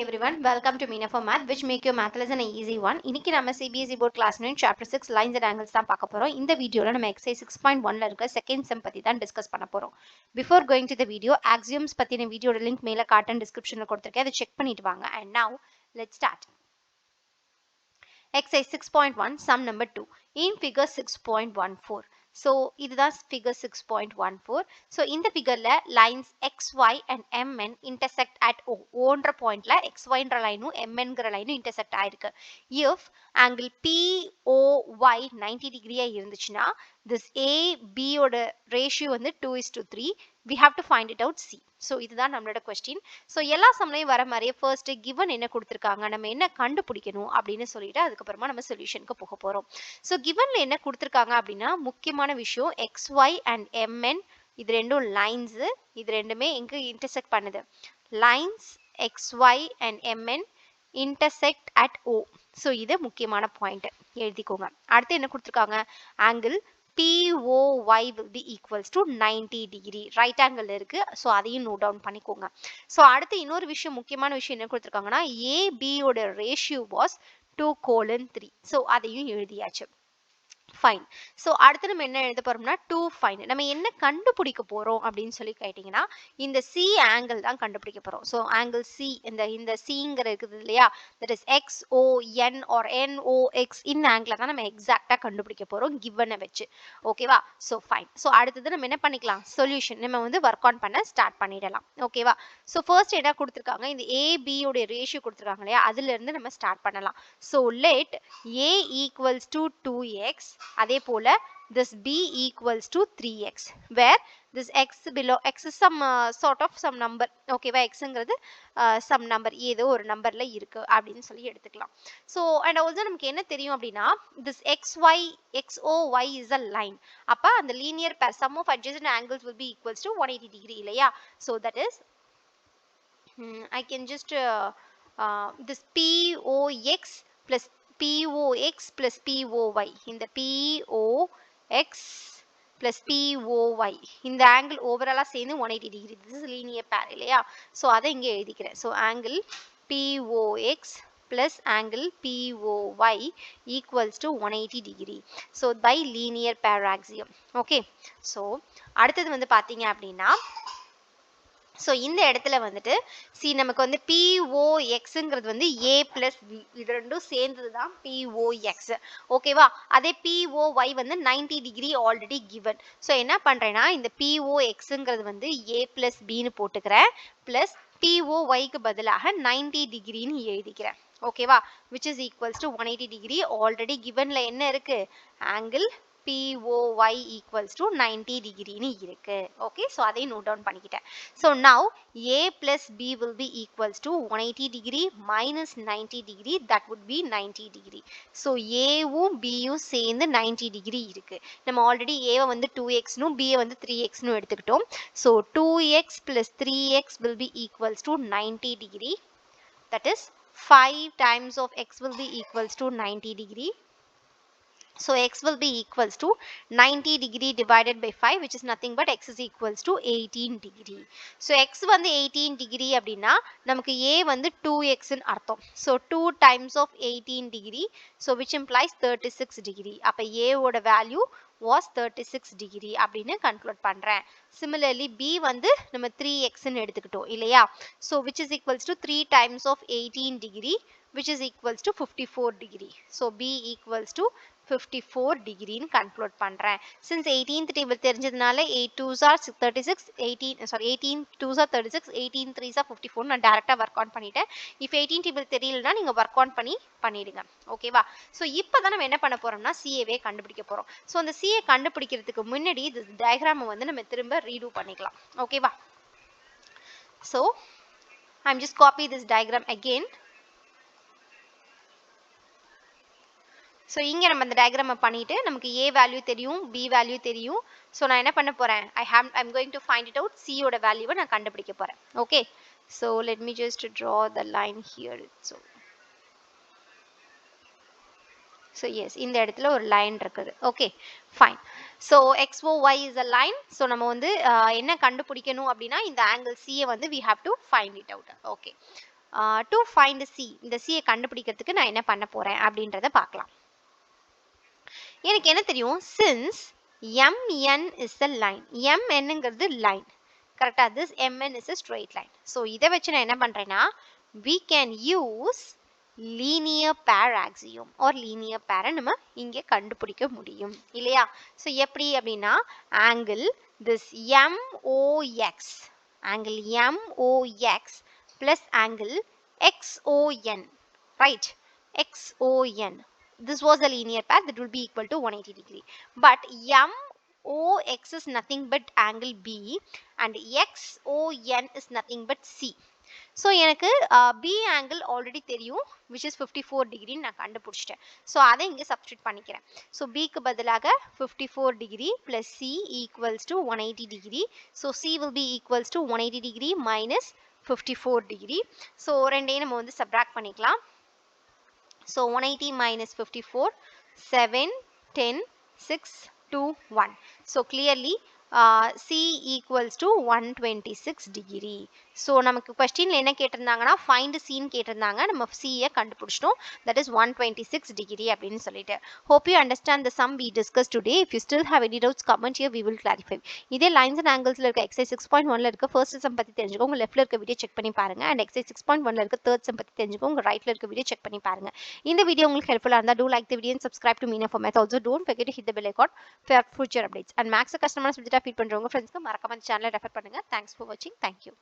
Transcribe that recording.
everyone, welcome to Meena for Math, which make your math lesson an easy one. இன்னைக்கு நம்ம CBSE board class 9 chapter 6 lines and angles தான் பார்க்க போறோம். இந்த வீடியோல நம்ம exercise 6.1ல இருக்க second sum பத்தி தான் discuss பண்ண போறோம். Before going to the video, axioms பத்தின வீடியோட லிங்க் மேல காட்டன் descriptionல கொடுத்திருக்கேன். அதை செக் பண்ணிட்டு வாங்க. And now let's start. Exercise 6.1 sum number 2 in figure 6.14. So இதுதான் figure 6.14. So இந்த figureல lines xy and mn intersect at O. Oன்ற pointல xy ன்ற லைனும் mn ங்கிற லைனும் intersect ஆயிருக்கு. If angle POY 90 degree இருந்துச்சுன்னா this AB ஓட ratio வந்து 2:3. We have to find it out C. So இதுதான் நம்மளோட question. So எல்லா சம்லையும் வர மாதிரியே first given என்ன கொடுத்திருக்காங்க, நம்ம என்ன கண்டுபிடிக்கணும் அப்படின்னு சொல்லிட்டு அதுக்கப்புறமா நம்ம சொல்யூஷனுக்கு போக போறோம். So givenல என்ன கொடுத்திருக்காங்க அப்படின்னா முக்கியமான விஷயம் xy and mn இது ரெண்டும் lines, இது ரெண்டுமே எங்க intersect பண்ணுது, lines xy and mn intersect at O. So இது முக்கியமான பாயிண்ட் எழுதிக்கோங்க. அடுத்து என்ன கொடுத்திருக்காங்க, angle POY will be equals to 90 degree. Right angle இருக்கு. So அதையும் note down பண்ணிக்கோங்க. So அடுத்து இன்னொரு விஷயம், முக்கியமான விஷயம் என்ன கொடுத்திருக்காங்கன்னா AB ஓட ratio was 2:3. So அதையும் எழுதியாச்சு. Fine. So அடுத்து நம்ம என்ன எழுத போறோம்னா to find. நம்ம என்ன கண்டுபிடிக்க போறோம் அப்படின்னு சொல்லி கேட்டீங்கன்னா இந்த C angle தான் கண்டுபிடிக்க போறோம். So angle C, இந்த Cங்கிற இருக்குது இல்லையா, that is XON or NOX, இந்த angle தான் நம்ம எக்ஸாக்ட்டா கண்டுபிடிக்க போறோம் given வச்சு. ஓகேவா? So fine. So அடுத்தது நம்ம என்ன பண்ணிக்கலாம், சொல்யூஷன் நம்ம வந்து ஒர்க் ஆன் பண்ண ஸ்டார்ட் பண்ணிடலாம். ஓகேவா? So first என்ன கொடுத்திருக்காங்க, இந்த AB உடைய ரேஷியோ கொடுத்திருக்காங்க இல்லையா, அதுல இருந்து நம்ம ஸ்டார்ட் பண்ணலாம். So let A equals to 2x, அதே போல this b equals to 3x, where this x below x is some sort of some number. ஓகேவா, xங்கிறது some number, ஏதோ ஒரு நம்பர்ல இருக்கு அப்படின்னு சொல்லி எடுத்துக்கலாம். So and also நமக்கு என்ன தெரியும் அப்படின்னா this xoy is a line. அப்ப அந்த linear pair sum of adjacent angles will be equals to 180 degree இல்லையா. So that is I can just this POX plus POX plus POY, இந்த POX plus POY இந்த angle overall சேர்ந்து 180 degree. This is linear pair இல்லையா. So அதை இங்கே எழுதிக்கிறேன். So angle POX plus angle POY equals to 180 degree. So by linear pair axiom. Okay. So அடுத்தது வந்து பார்த்தீங்க அப்படின்னா ஸோ இந்த இடத்துல வந்துட்டு சி நமக்கு வந்து POXங்கிறது வந்து A plus B, இது ரெண்டும் சேர்ந்தது தான் POX. ஓகேவா, அதே POY வந்து 90 டிகிரி ஆல்ரெடி கிவன். ஸோ என்ன பண்ணுறேன்னா இந்த POXங்கிறது வந்து A plus Bன்னு போட்டுக்கிறேன், ப்ளஸ் POYக்கு பதிலாக 90 டிகிரின்னு எழுதிக்கிறேன். ஓகேவா, which is equals to 180 degree. Already கிவன்ல என்ன இருக்கு, angle POY equals to 90 degree னு இருக்கு. Okay, so அதை note down பண்ணிக்கிட்டேன். So now A plus B will be equals to 180 degree minus 90 degree, that would be 90 degree. So A வும் B யும் சேர்ந்து 90 degree இருக்கு. நம்ம already A வந்து 2x னும் B வந்து 3x னும் எடுத்துக்கிட்டோம். So 2x plus 3x will be equals to 90 degree. That is 5 times of x will be equals to 90 degree. So x will be equals to 90 degree divided by 5, which is nothing but x is equals to 18 degree. So x வந்து 18 degree அப்படின்னா நமக்கு a வந்து 2x ன்னு அர்த்தம். So 2 times of 18 degree, so which implies 36 degree. அப்ப a ஓட value was 36 degree அப்படின்னு conclude பண்றேன். Similarly b வந்து நம்ம 3x ன்னு எடுத்துக்கிட்டோம் இல்லையா. So which is equals to 3 times of 18 degree, which is equals to 54 degree. So b equals to 54 degree ன்னு கன்க்ளூட் பண்றேன். Since 18th table தெரிஞ்சதுனால 8 2s are 36, 18 2s are 36, 18 3s are 54 நான் டைரக்டா வர்க் ஆன் பண்ணிட்டேன். if 18 table தெரியலனா நீங்க work on பண்ணிடுங்க. ஓகேவா. சோ இப்போதான் நம்ம என்ன பண்ண போறோம்னா CA கண்டுபிடிக்க போறோம். சோ அந்த CA கண்டுபிடிக்கிறதுக்கு முன்னாடி இந்த டயகிராமை வந்து நம்ம திரும்ப ரீடு பண்ணிக்கலாம். ஓகேவா. So I'm just copy this diagram again. So இங்கே நம்ம அந்த டயக்ராமை பண்ணிவிட்டு நமக்கு A வேல்யூ தெரியும், B வேல்யூ தெரியும். ஸோ நான் என்ன பண்ண போகிறேன், I'm going to find it out, சியோட வேல்யூவை நான் கண்டுபிடிக்க போகிறேன். Okay, so let me just draw the line here. So yes, இந்த இடத்துல ஒரு லைன் இருக்குது. Okay fine. So XOY is a line. So நம்ம வந்து என்ன கண்டுபிடிக்கணும் அப்படின்னா இந்த ஆங்கிள் சியை வந்து we have to find it out. Okay, to find C, இந்த சியை கண்டுபிடிக்கிறதுக்கு நான் என்ன பண்ண போகிறேன் அப்படின்றத பார்க்கலாம். எனக்கு என்ன தெரியும், since mn is a line, mnங்கிறது லைன் கரெக்டா, this mn is a straight line. So இதை வச்சு நான் என்ன பண்ணுறேன்னா we can use linear pair axiom or linear pair நம்ம இங்கே கண்டுபிடிக்க முடியும் இல்லையா. ஸோ எப்படி அப்படின்னா angle this MOX, angle MOX plus angle XON, right, XON, this was a linear pair that will be equal to 180 degree. But MOX is nothing but angle B and XON is nothing but C. So எனக்கு B angle already தெரியும், which is 54 degree நான் கண்டுபிடிச்சிட்டேன். So அதை இங்கே substitute பண்ணிக்கிறேன். So பிக்கு பதிலாக 54 degree plus C equals to 180 degree. So C will be equals to 180 degree minus 54 degree. So ரெண்டையும் நம்ம வந்து சப்ராக்ட் பண்ணிக்கலாம். So 180 minus 54, 7, 10, 6, 2, 1. So clearly C equals to 126 degree. So நமக்கு questionல என்ன கேட்டிருந்தாங்கன்னா find C ன்னு கேட்டிருந்தாங்க, நம்ம C யை கண்டுபிடிச்சிட்டோம், that is 126 degree அப்படின்னு சொல்லிட்டு. Hope you understand the sum we discussed today. If you still have any doubts, comment here, we will clarify. இதே lines and anglesல இருக்க exercise 6.1ல இருக்க first sum பத்தி தெரிஞ்சுக்கோ, உங்க leftல இருக்க வீடியோ செக் பண்ணி பாருங்க, and exercise 6.1ல இருக்க third sum பத்தி தெரிஞ்சுக்கோ, உங்க rightல இருக்க வீடியோ செக் பண்ணி பாருங்க. இந்த வீடியோ உங்களுக்கு ஹெல்ப்ஃபுல்லா இருந்தா do like the video and subscribe to Meena for Math. Also don't forget to hit the bell icon for future updates. And Max customer சப்ஜெக்டா ஃபீட் பண்றவங்க ஃப்ரெண்ட்ஸ்க்கு மறக்காம சேனலை ரெஃபர் பண்ணுங்க. Thanks for watching. Thank you.